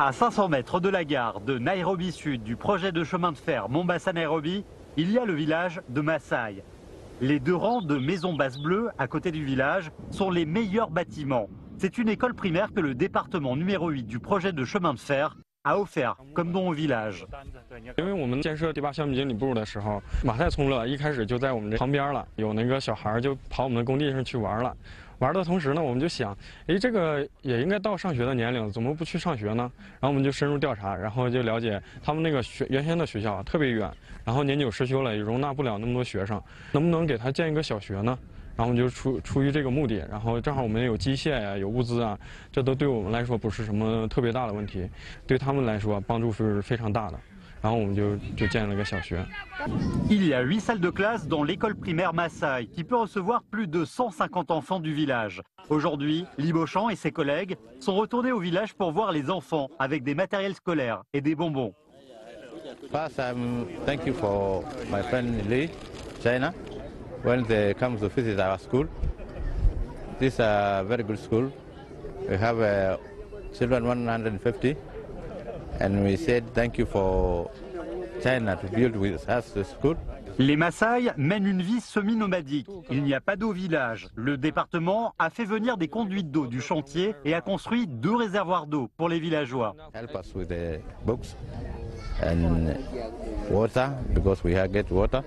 À 500 mètres de la gare de Nairobi Sud du projet de chemin de fer Mombasa-Nairobi, il y a le village de Maasai. Les 2 rangs de maisons basses bleues à côté du village sont les meilleurs bâtiments. C'est une école primaire que le département numéro 8 du projet de chemin de fer a offert comme don au village. 因为我们建设第8项目经理部的时候，马赛聪乐一开始就在我们这旁边了，有那个小孩就跑我们的工地上去玩了。玩的同时呢，我们就想，这个也应该到上学的年龄，怎么不去上学呢？然后我们就深入调查，然后就了解他们那个原先的学校特别远，然后年久失修了，也容纳不了那么多学生，能不能给他建一个小学呢？ 然后我们就出于这个目的，然后正好我们有机械呀、有物资啊，这都对我们来说不是什么特别大的问题，对他们来说帮助是非常大的。然后我们就建了个小学。Il y a 8 salles de classe dans l'école primaire Maasai qui peut recevoir plus de 150 enfants du village. Aujourd'hui, Libochan et ses collègues sont retournés au village pour voir les enfants avec des matériels scolaires et des bonbons. First, thank you for my friend Lee, China. When they come to visit our school. This is a very good school. We have children 150, and we said thank you for China to build with us the school. Les Maasai mènent une vie semi-nomadique. Il n'y a pas d'eau au village. Le département a fait venir des conduites d'eau du chantier et a construit 2 réservoirs d'eau pour les villageois. Help us with the books and water because we have get water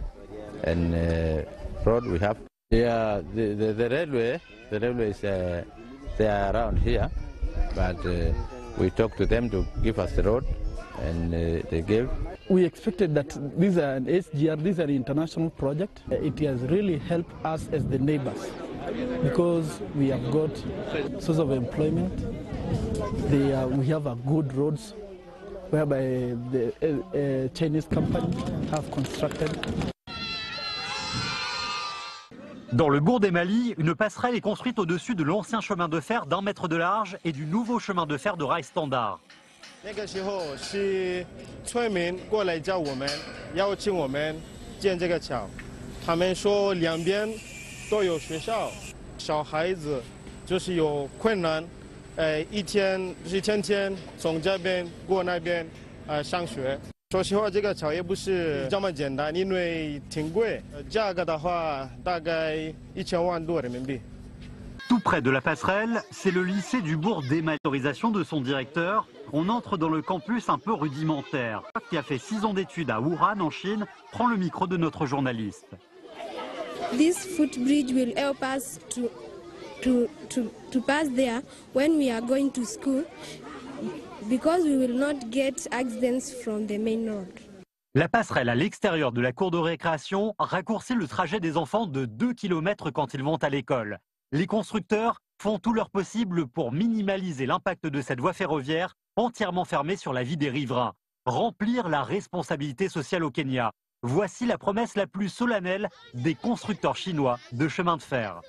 and road we have. Yeah, the railway is they are around here, but we talked to them to give us the road, and they gave. We expected that this is an SGR, this is an international project. It has really helped us as the neighbors because we have got source of employment. We have a good roads whereby the Chinese company have constructed. Dans le bourg des Mali, une passerelle est construite au-dessus de l'ancien chemin de fer d'1 mètre de large et du nouveau chemin de fer de rail standard. 那个时候是村民过来叫我们，邀请我们建这个桥。他们说2边都有学校，小孩子就是有困难，一天就是天天从这边过那边上学。 说实话，这个桥也不是这么简单，因为挺贵。价格的话，大概1000万多人民币。 Tout près de la passerelle, c'est le lycée du bourg des Mali. L'autorisation de son directeur, on entre dans le campus un peu rudimentaire. Qui a fait 6 ans d'études à Wuhan, en Chine, prend le micro de notre journaliste. This footbridge will help us to pass there when we are going to school. Because we will not get accidents from the main road. La passerelle à l'extérieur de la cour de récréation raccourcit le trajet des enfants de 2 km quand ils vont à l'école. Les constructeurs font tout leur possible pour minimaliser l'impact de cette voie ferroviaire entièrement fermée sur la vie des riverains. Remplir la responsabilité sociale au Kenya. Voici la promesse la plus solennelle des constructeurs chinois de chemin de fer.